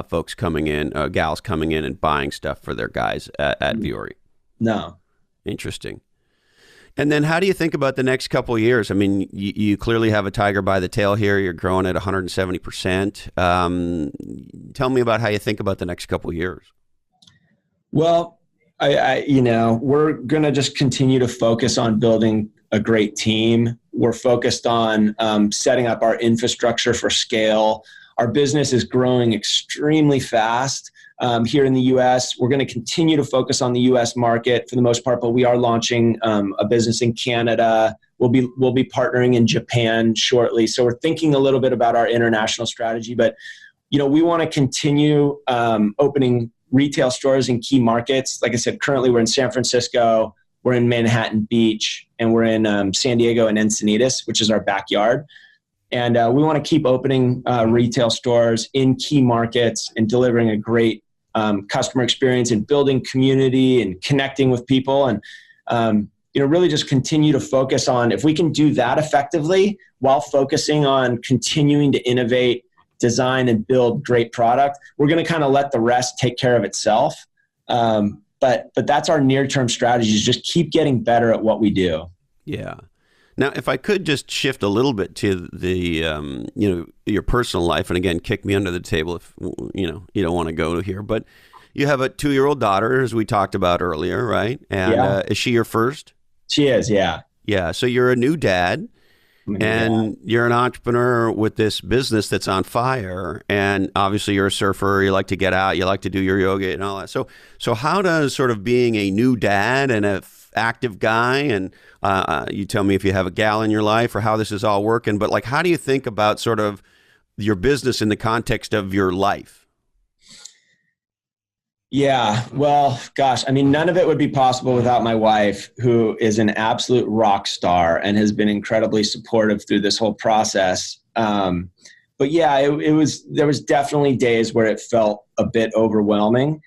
folks coming in, gals coming in and buying stuff for their guys at Vuori. No. Interesting. And then how do you think about the next couple of years? I mean, you clearly have a tiger by the tail here. You're growing at 170%. Tell me about how you think about the next couple of years. Well, I you know, we're going to just continue to focus on building a great team. We're focused on setting up our infrastructure for scale. Our business is growing extremely fast here in the U.S. We're going to continue to focus on the U.S. market for the most part, but we are launching a business in Canada. We'll be partnering in Japan shortly. So we're thinking a little bit about our international strategy. But you know, we want to continue opening retail stores in key markets. Like I said, currently we're in San Francisco, we're in Manhattan Beach, and we're in San Diego and Encinitas, which is our backyard. And we want to keep opening retail stores in key markets and delivering a great customer experience and building community and connecting with people. And, you know, really just continue to focus on, if we can do that effectively while focusing on continuing to innovate, design, and build great product, we're going to kind of let the rest take care of itself. But that's our near-term strategy, is just keep getting better at what we do. Yeah. Now, if I could just shift a little bit to the, you know, your personal life, and again, kick me under the table if, you know, you don't want to go here, but you have a 2-year-old daughter, as we talked about earlier, right? And is she your first? She is, yeah. Yeah. So you're a new dad, and you're an entrepreneur with this business that's on fire. And obviously you're a surfer. You like to get out. You like to do your yoga and all that. So how does sort of being a new dad and a active guy, and you tell me if you have a gal in your life or how this is all working, but like, how do you think about sort of your business in the context of your life? Yeah, well, gosh, I mean, none of it would be possible without my wife, who is an absolute rock star and has been incredibly supportive through this whole process. But yeah, there was definitely days where it felt a bit overwhelming.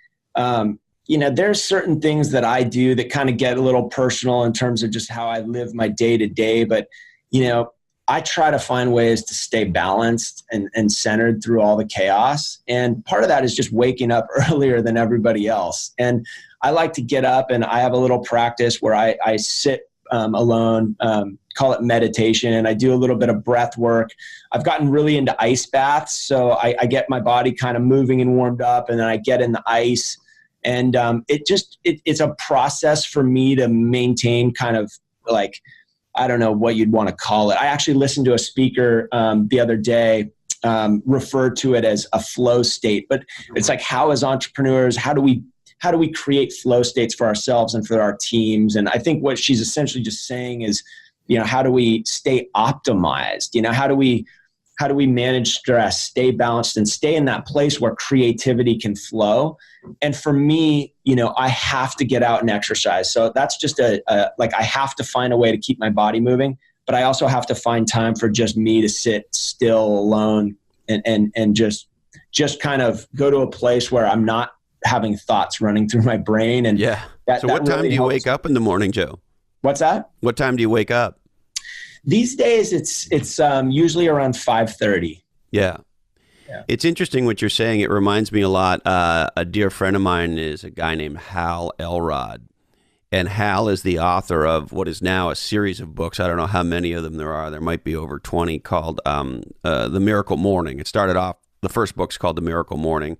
You know, there's certain things that I do that kind of get a little personal in terms of just how I live my day to day. But, you know, I try to find ways to stay balanced and centered through all the chaos. And part of that is just waking up earlier than everybody else. And I like to get up, and I have a little practice where I sit alone, call it meditation, and I do a little bit of breath work. I've gotten really into ice baths. So I get my body kind of moving and warmed up, and then I get in the ice. And it's a process for me to maintain kind of like, I don't know what you'd want to call it. I actually listened to a speaker the other day refer to it as a flow state. But it's like, how as entrepreneurs, how do we create flow states for ourselves and for our teams? And I think what she's essentially just saying is, you know, how do we stay optimized? You know, how do we manage stress, stay balanced, and stay in that place where creativity can flow? And for me, you know, I have to get out and exercise. So that's just like, I have to find a way to keep my body moving, but I also have to find time for just me to sit still alone and just kind of go to a place where I'm not having thoughts running through my brain. And yeah. So what time do you wake up in the morning, Joe? What's that? What time do you wake up? These days it's usually around 5:30. Yeah. Yeah. It's interesting what you're saying. It reminds me a lot. A dear friend of mine is a guy named Hal Elrod. And Hal is the author of what is now a series of books. I don't know how many of them there are. There might be over 20, called The Miracle Morning. It started off, the first book's called The Miracle Morning.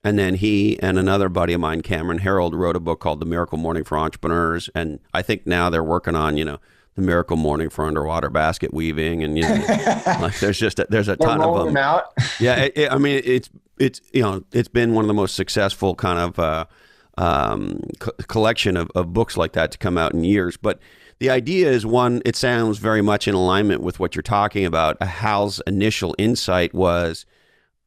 And then he and another buddy of mine, Cameron Harold, wrote a book called The Miracle Morning for Entrepreneurs. And I think now they're working on, The Miracle Morning for underwater basket weaving. And, like there's a ton of them. Out. Yeah. It's been one of the most successful kind of collection of books like that to come out in years. But the idea is, one, it sounds very much in alignment with what you're talking about. Hal's initial insight was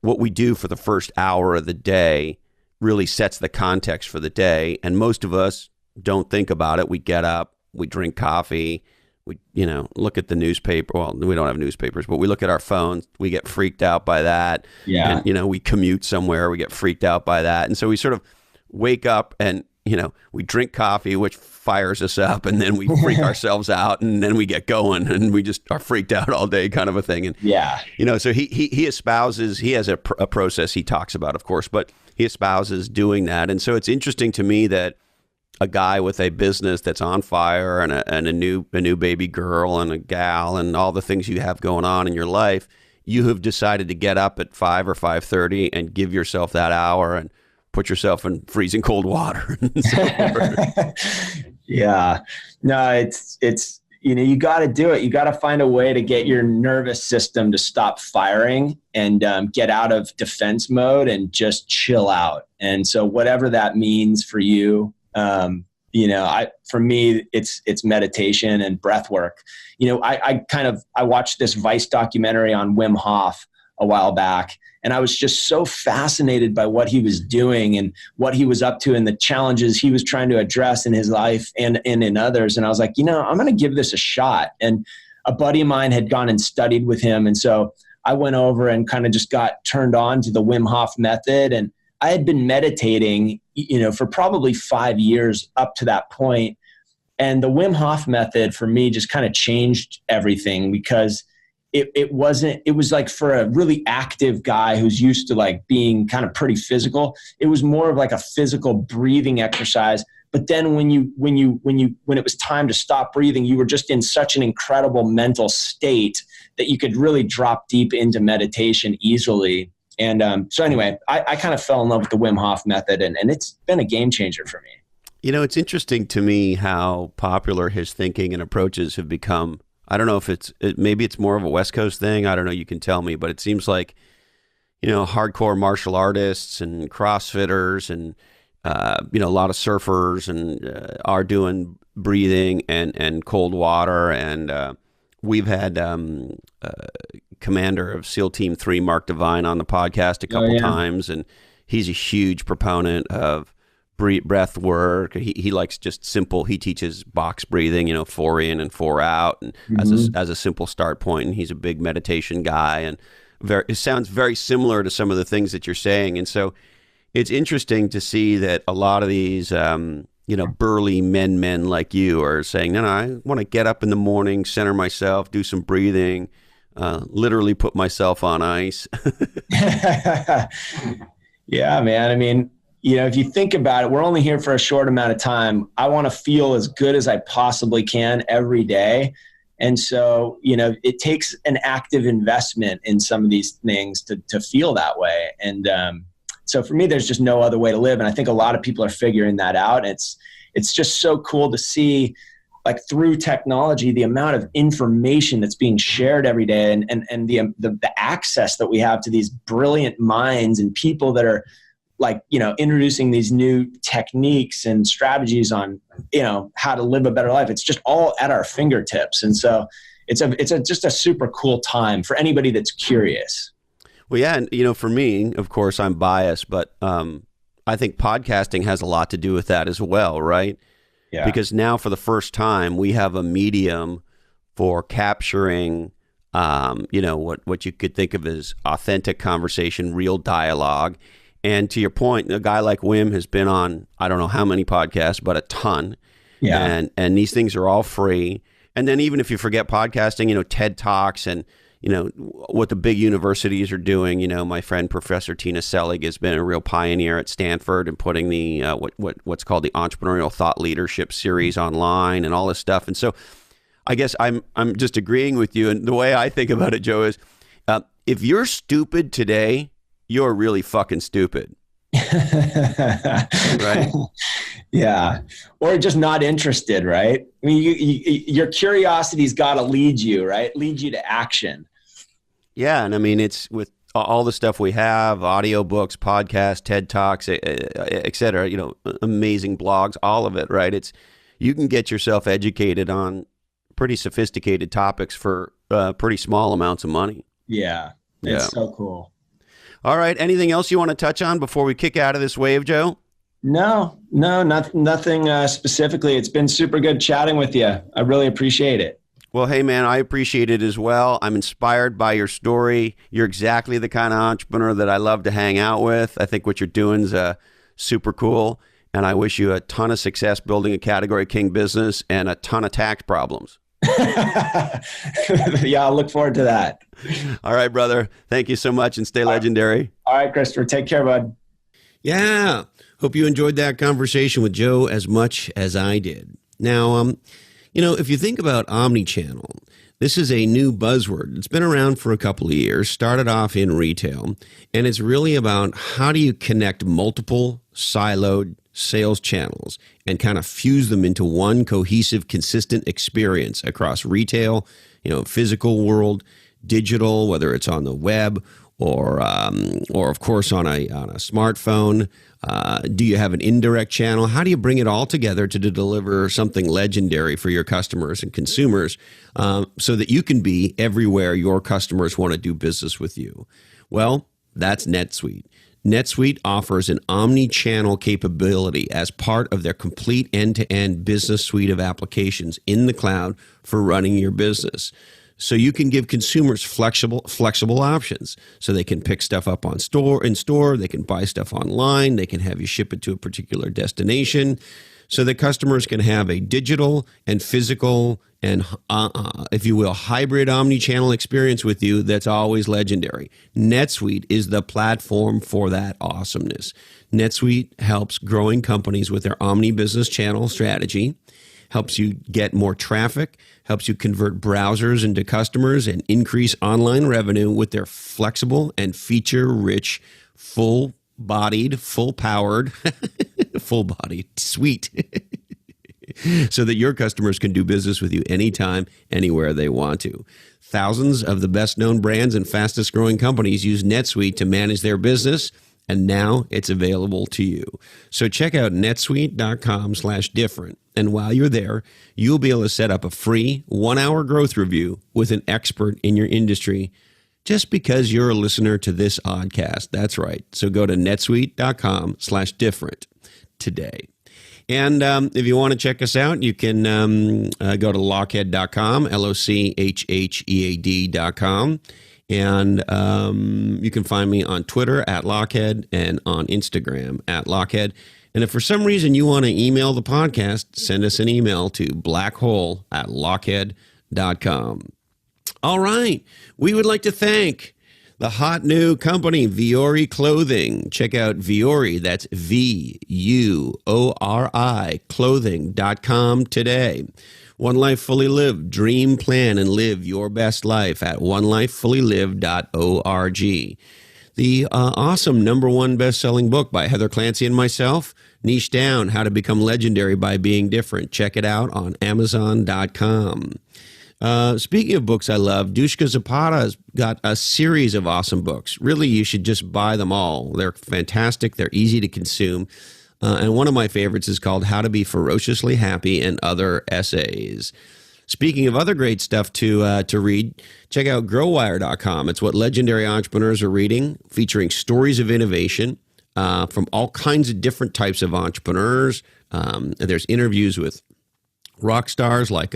what we do for the first hour of the day really sets the context for the day. And most of us don't think about it. We get up, we drink coffee, we, look at the newspaper. Well, we don't have newspapers, but we look at our phones. We get freaked out by that. Yeah. And, we commute somewhere. We get freaked out by that. And so we sort of wake up and, we drink coffee, which fires us up, and then we freak ourselves out, and then we get going, and we just are freaked out all day, kind of a thing. And yeah, so he espouses, he has a process he talks about, of course, but he espouses doing that. And so it's interesting to me that a guy with a business that's on fire and a new baby girl and a gal and all the things you have going on in your life, you have decided to get up at 5 or 5:30 and give yourself that hour and put yourself in freezing cold water. And so yeah, no, it's you got to do it. You got to find a way to get your nervous system to stop firing and get out of defense mode and just chill out. And so whatever that means for you, for me, it's meditation and breath work. I watched this Vice documentary on Wim Hof a while back, and I was just so fascinated by what he was doing and what he was up to and the challenges he was trying to address in his life and in others. And I was like, I'm going to give this a shot. And a buddy of mine had gone and studied with him. And so I went over and kind of just got turned on to the Wim Hof method. And I had been meditating, for probably 5 years up to that point. And the Wim Hof method for me just kind of changed everything, because it was like for a really active guy who's used to like being kind of pretty physical. It was more of like a physical breathing exercise. But then when it was time to stop breathing, you were just in such an incredible mental state that you could really drop deep into meditation easily. And so anyway, I kind of fell in love with the Wim Hof method, and it's been a game changer for me. It's interesting to me how popular his thinking and approaches have become. I don't know if maybe it's more of a West Coast thing. I don't know. You can tell me, but it seems like, hardcore martial artists and CrossFitters and, a lot of surfers and are doing breathing and cold water. And we've had commander of SEAL Team 3, Mark Devine, on the podcast a couple times, and he's a huge proponent of breath work. He likes just simple. He teaches box breathing, 4 in and 4 out, and as a simple start point. And he's a big meditation guy, and it sounds very similar to some of the things that you're saying. And so it's interesting to see that a lot of these, burly men like you are saying, no, I want to get up in the morning, center myself, do some breathing, literally put myself on ice. Yeah, man. I mean, if you think about it, we're only here for a short amount of time. I want to feel as good as I possibly can every day. And so, it takes an active investment in some of these things to feel that way. And so for me, there's just no other way to live. And I think a lot of people are figuring that out. It's just so cool to see, like, through technology, the amount of information that's being shared every day, and the access that we have to these brilliant minds and people that are, like, introducing these new techniques and strategies on, how to live a better life. It's just all at our fingertips. And so it's just a super cool time for anybody that's curious. Well, yeah. And, for me, of course, I'm biased, but I think podcasting has a lot to do with that as well, right? Yeah. Because now for the first time, we have a medium for capturing, what you could think of as authentic conversation, real dialogue. And to your point, a guy like Wim has been on, I don't know how many podcasts, but a ton. Yeah. And these things are all free. And then even if you forget podcasting, TED Talks and, what the big universities are doing. My friend Professor Tina Selig has been a real pioneer at Stanford and putting the what's called the Entrepreneurial Thought Leadership series online and all this stuff. And so I guess I'm just agreeing with you. And the way I think about it, Joe, is if you're stupid today, you're really fucking stupid. Right? Yeah. Or just not interested, right? I mean, your curiosity's got to lead you, right? Lead you to action. Yeah. And I mean, it's with all the stuff we have, audiobooks, podcasts, TED Talks, et cetera, amazing blogs, all of it, right? You can get yourself educated on pretty sophisticated topics for pretty small amounts of money. Yeah. It's so cool. All right. Anything else you want to touch on before we kick out of this wave, Joe? No, nothing specifically. It's been super good chatting with you. I really appreciate it. Well, hey, man, I appreciate it as well. I'm inspired by your story. You're exactly the kind of entrepreneur that I love to hang out with. I think what you're doing is super cool, and I wish you a ton of success building a category king business and a ton of tax problems. Yeah, I'll look forward to that. All right, brother. Thank you so much, and stay legendary. All right, Christopher. Take care, bud. Yeah. Hope you enjoyed that conversation with Joe as much as I did. Now, if you think about omni-channel, this is a new buzzword. It's been around for a couple of years, started off in retail, and it's really about how do you connect multiple siloed sales channels and kind of fuse them into one cohesive, consistent experience across retail, physical world, digital, whether it's on the web or of course on a smartphone. Do you have an indirect channel? How do you bring it all together to deliver something legendary for your customers and consumers so that you can be everywhere your customers want to do business with you? Well, that's NetSuite. NetSuite offers an omni-channel capability as part of their complete end-to-end business suite of applications in the cloud for running your business. So you can give consumers flexible options. So they can pick stuff up in store, they can buy stuff online, they can have you ship it to a particular destination. So that customers can have a digital and physical and, if you will, hybrid omni-channel experience with you that's always legendary. NetSuite is the platform for that awesomeness. NetSuite helps growing companies with their omni-business channel strategy, helps you get more traffic, helps you convert browsers into customers and increase online revenue with their flexible and feature-rich, full-bodied, full-powered, full-bodied suite so that your customers can do business with you anytime, anywhere they want to. Thousands of the best-known brands and fastest-growing companies use NetSuite to manage their business, and now it's available to you. So check out netsuite.com/different. And while you're there, you'll be able to set up a free 1-hour growth review with an expert in your industry just because you're a listener to this oddcast. That's right. So go to netsuite.com/different today. And if you want to check us out, you can go to lochhead.com, lochhead.com. And you can find me on Twitter at Lochhead and on Instagram at Lochhead. And if for some reason you want to email the podcast, send us an email to blackhole@lochhead.com. All right. We would like to thank the hot new company, Vuori Clothing. Check out Vuori, that's VUORI, clothing.com today. One Life Fully Lived. Dream, plan, and live your best life at onelifefullylive.org. The awesome #1 best-selling book by Heather Clancy and myself, Niche Down, How to Become Legendary by Being Different. Check it out on Amazon.com. Speaking of books I love, Dushka Zapata's got a series of awesome books. Really, you should just buy them all. They're fantastic. They're easy to consume. And one of my favorites is called How to Be Ferociously Happy and Other Essays. Speaking of other great stuff to read, check out growwire.com. It's what legendary entrepreneurs are reading, featuring stories of innovation from all kinds of different types of entrepreneurs. There's interviews with rock stars like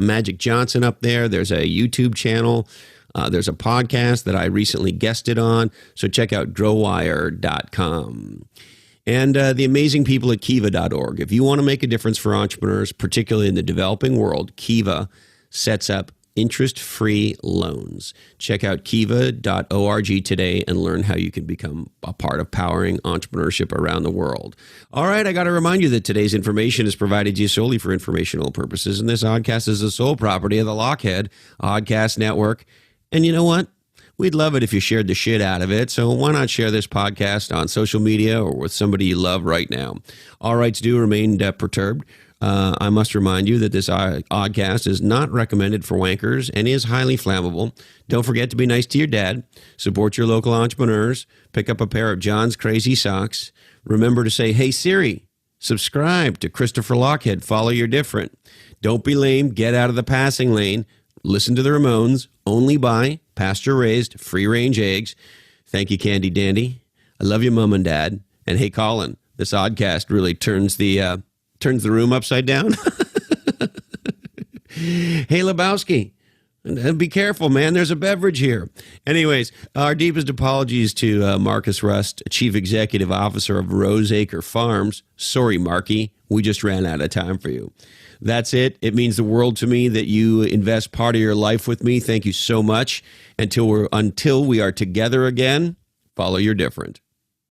Magic Johnson up there. There's a YouTube channel. There's a podcast that I recently guested on. So check out growwire.com. and the amazing people at kiva.org. If you want to make a difference for entrepreneurs, particularly in the developing world, Kiva sets up interest-free loans. Check out kiva.org today and learn how you can become a part of powering entrepreneurship around the world. All right, I got to remind you that today's information is provided to you solely for informational purposes, and this oddcast is the sole property of the Lochhead Oddcast Network. And you know what? We'd love it if you shared the shit out of it, so why not share this podcast on social media or with somebody you love right now? All rights do remain perturbed. I must remind you that this oddcast is not recommended for wankers and is highly flammable. Don't forget to be nice to your dad. Support your local entrepreneurs. Pick up a pair of John's Crazy Socks. Remember to say, hey, Siri, subscribe to Christopher Lochhead. Follow your different. Don't be lame. Get out of the passing lane. Listen to the Ramones. Only buy pasture-raised, free-range eggs. Thank you, Candy Dandy. I love you, Mom and Dad. And hey, Colin, this oddcast really turns the room upside down. Hey, Lebowski, be careful, man. There's a beverage here. Anyways, our deepest apologies to Marcus Rust, Chief Executive Officer of Roseacre Farms. Sorry, Marky, we just ran out of time for you. That's it. It means the world to me that you invest part of your life with me. Thank you so much. Until we are together again, follow your different.